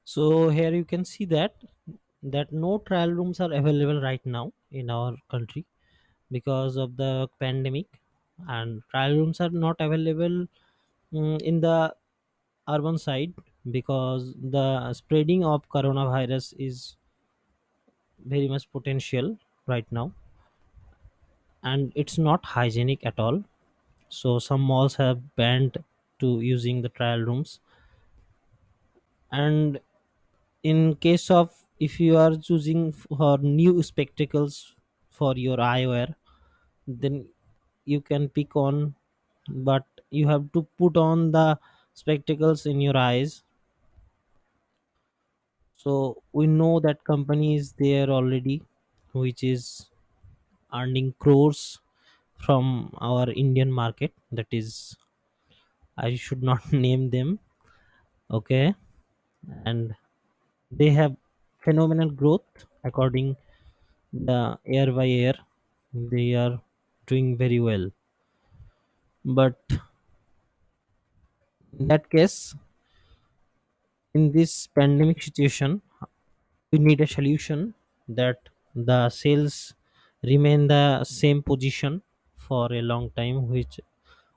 So here you can see that no trial rooms are available right now in our country because of the pandemic, and trial rooms are not available in the urban side because the spreading of coronavirus is very much potential right now, and it's not hygienic at all. So some malls have banned to using the trial rooms. And in case of if you are choosing for new spectacles for your eyewear, then you can pick on, but you have to put on the spectacles in your eyes. So we know that company is there already, which is earning crores from our Indian market. That is, I should not name them. Okay. And they have phenomenal growth according the year by year. They are doing very well. But in that case, in this pandemic situation, we need a solution that the sales remain the same position for a long time, which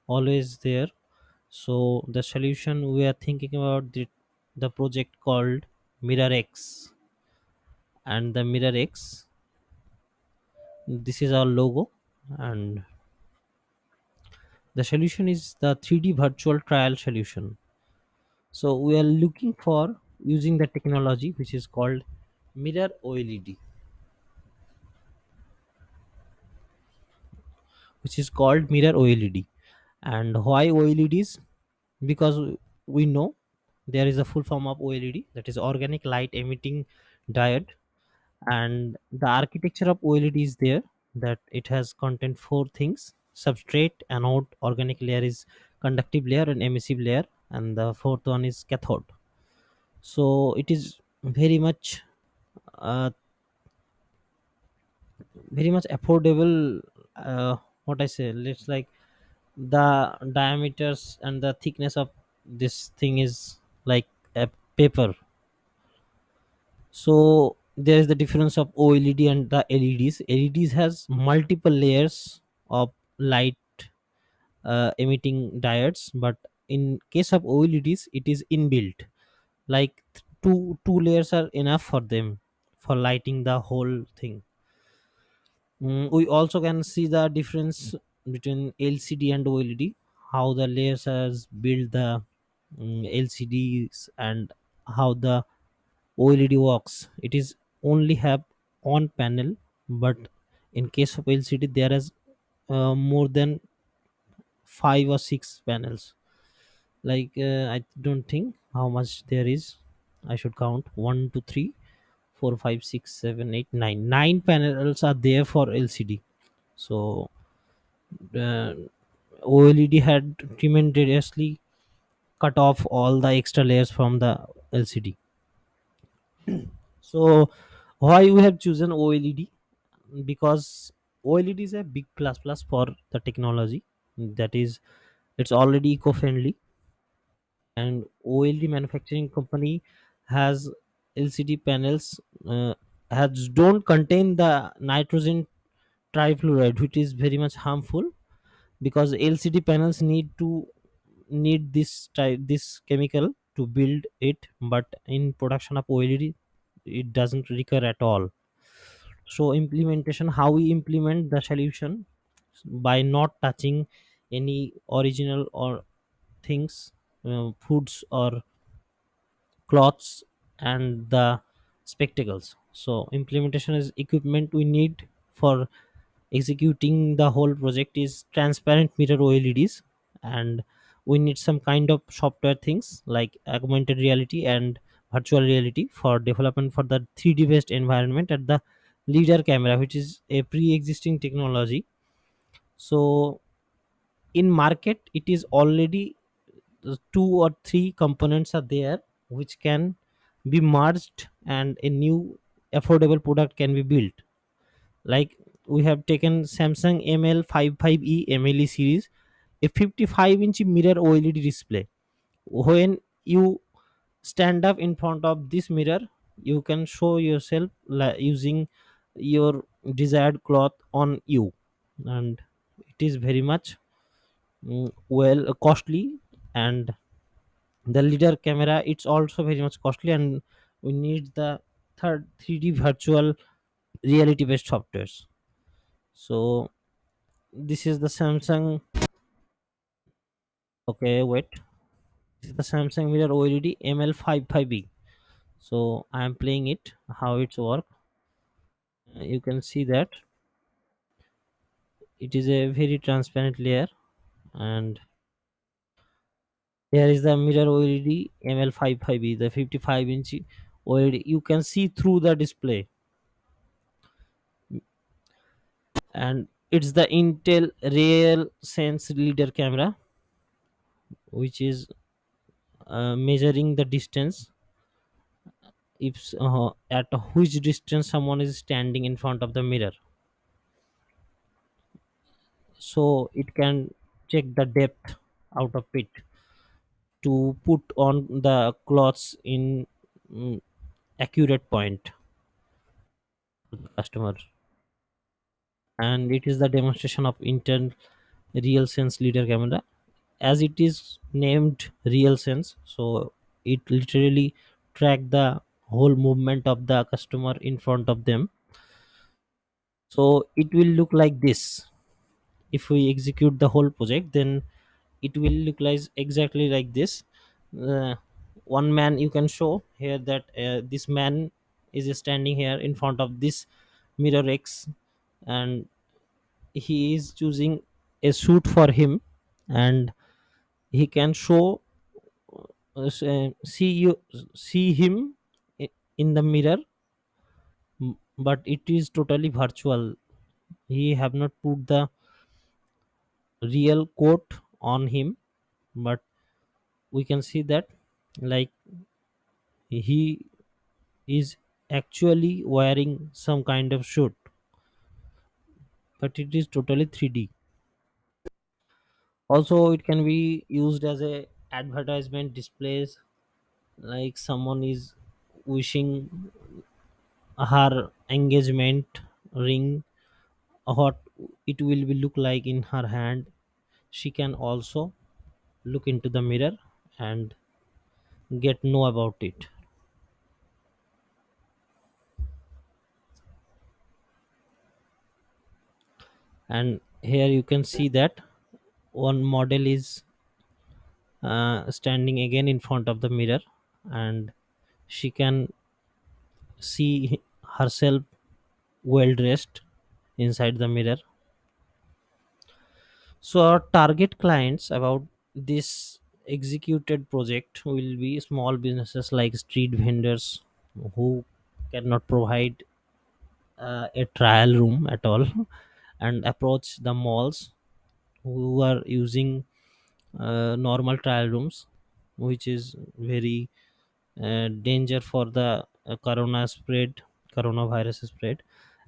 always there. So the solution we are thinking about the project called MIRROX. And the MIRROX, this is our logo, and the solution is the 3D virtual trial solution. So we are looking for using the technology which is called mirror OLED, which is called mirror OLED. And why OLEDs? Because we know there is a full form of OLED, that is organic light emitting diode. And the architecture of OLED is there, that it has content four things: substrate, anode, organic layer is conductive layer, and emissive layer, and the fourth one is cathode. So it is very much uh, very much affordable. What I say, it's like the diameters and the thickness of this thing is like a paper. So there is the difference of OLED and the LEDs. LEDs has multiple layers of light emitting diodes, but in case of OLEDs it is inbuilt. Like two layers are enough for them for lighting the whole thing. We also can see the difference between LCD and OLED, how the layers has built the LCDs, and how the OLED works. It is only have one panel, but in case of LCD there is more than five or six panels. Like I don't think how much there is. I should count: one, two, three, 4, 5, 6, 7, 8, 9. 9 panels are there for LCD. So uh, OLED had tremendously cut off all the extra layers from the LCD. So why we have chosen OLED? Because OLED is a big plus for the technology. That is, it's already eco-friendly, and OLED manufacturing company has LCD panels has don't contain the nitrogen trifluoride, which is very much harmful, because LCD panels need this type this chemical to build it, but in production of OLED it doesn't recur at all. So implementation, how we implement the solution: by not touching any original or things, foods or cloths, and the spectacles. So implementation is equipment we need for executing the whole project is transparent mirror OLEDs, and we need some kind of software things like augmented reality and virtual reality for development for the 3D based environment at the leader camera, which is a pre-existing technology. So in market it is already two or three components are there which can be merged and a new affordable product can be built. Like we have taken Samsung ML55e MLE series, a 55-inch mirror OLED display. When you stand up in front of this mirror, you can show yourself using your desired cloth on you. And it is very much well costly. And the leader camera, it's also very much costly, and we need the third 3D virtual reality based softwares. So this is the Samsung. Okay, wait. This is the Samsung Mirror OLED ML55B. So I am playing it, how it's work. You can see that it is a very transparent layer, and here is the Mirror OLED ML55B, the 55-inch OLED. You can see through the display, and it's the Intel Real Sense leader camera, which is measuring the distance, if at which distance someone is standing in front of the mirror. So it can check the depth out of it to put on the clothes in mm, accurate point to the customer. And it is the demonstration of Intel Real Sense leader camera, as it is named Real Sense. So it literally track the whole movement of the customer in front of them. So it will look like this. If we execute the whole project, then it will look like exactly like this. uh, One man, you can show here that this man is standing here in front of this MIRROX, and he is choosing a suit for him, and he can show see you see him in the mirror. But it is totally virtual. He have not put the real coat on him, but we can see that, like, he is actually wearing some kind of suit, but it is totally 3D. Also it can be used as a advertisement displays, like someone is wishing her engagement ring, what it will be look like in her hand. She can also look into the mirror and get know about it. And here you can see that one model is standing again in front of the mirror, and she can see herself well dressed inside the mirror. So our target clients about this executed project will be small businesses like street vendors who cannot provide a trial room at all, and approach the malls who are using normal trial rooms, which is very danger for the coronavirus spread.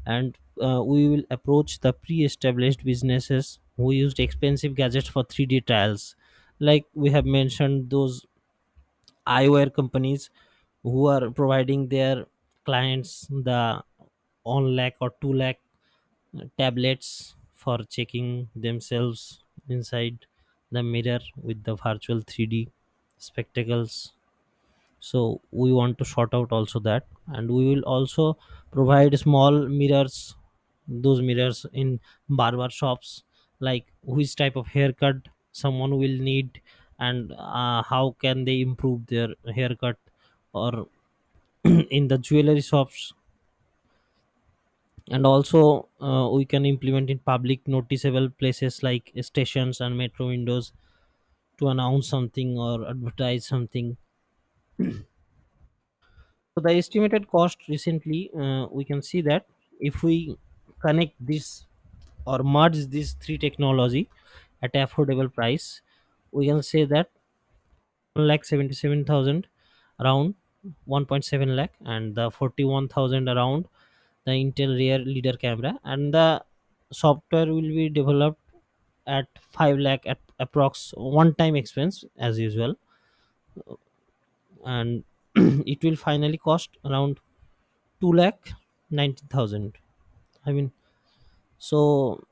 And we will approach the pre-established businesses who used expensive gadgets for 3D trials, like we have mentioned those eyewear companies who are providing their clients the 1 lakh or 2 lakh tablets for checking themselves inside the mirror with the virtual 3D spectacles. So we want to sort out also that, and we will also provide small mirrors, those mirrors in barber shops, like which type of haircut someone will need, and how can they improve their haircut. Or in the jewelry shops, and also we can implement in public noticeable places like stations and metro windows to announce something or advertise something. So the estimated cost recently, we can see that if we connect this or merge these three technology at affordable price, we can say that 1,77,000 around 1.7 lakh, and the 41,000 around the Intel Rear leader camera, and the software will be developed at 5 lakh at approx one time expense as usual. and it will finally cost around 2 lakh 90,000. I mean, so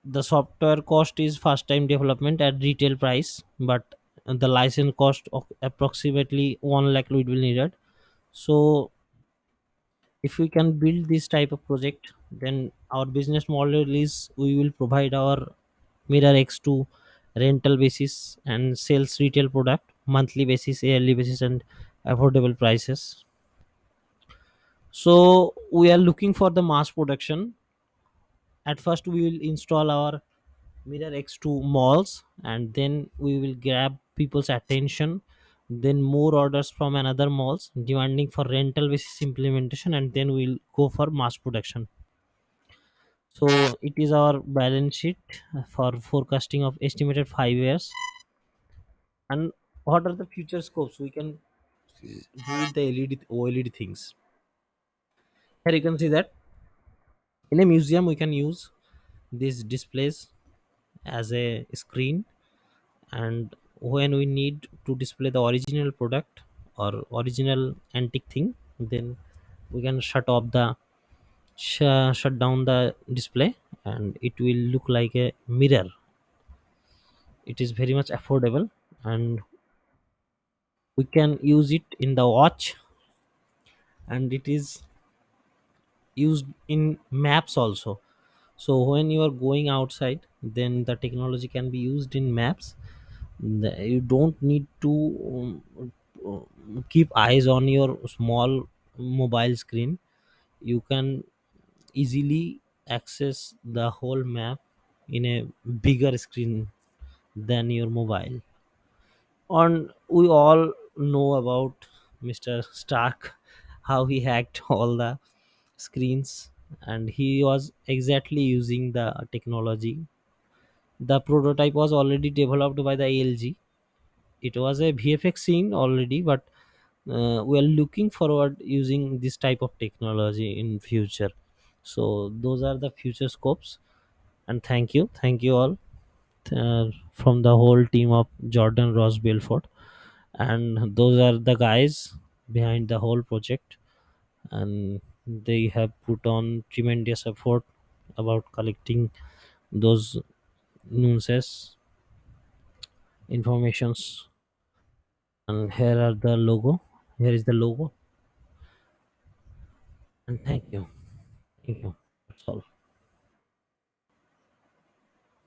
the software cost is first time development at retail price, but the license cost of approximately 1 lakh will be needed. So if we can build this type of project, then our business model is we will provide our MIRROX to rental basis and sales retail product monthly basis, yearly basis, and affordable prices. So we are looking for the mass production. At first we will install our MIRROX to malls, and then we will grab people's attention, then more orders from another malls demanding for rental basis implementation, and then we'll go for mass production. So it is our balance sheet for forecasting of estimated 5 years. And what are the future scopes we can do with the LED OLED things? Here you can see that in a museum we can use these displays as a screen, and when we need to display the original product or original antique thing, then we can shut down the display, and it will look like a mirror. It is very much affordable, and we can use it in the watch, and it is used in maps also. So when you are going outside, then the technology can be used in maps. You don't need to keep eyes on your small mobile screen. You can easily access the whole map in a bigger screen than your mobile. And we all know about Mr. Stark, how he hacked all the screens, and he was exactly using the technology. The prototype was already developed by the ALG. It was a VFX scene already, but we are looking forward using this type of technology in future. So those are the future scopes. And thank you all, from the whole team of Jordan Ross Belfort, and those are the guys behind the whole project, and they have put on tremendous effort about collecting those nuances informations. And here are the logo. Here is the logo. And thank you. Thank you.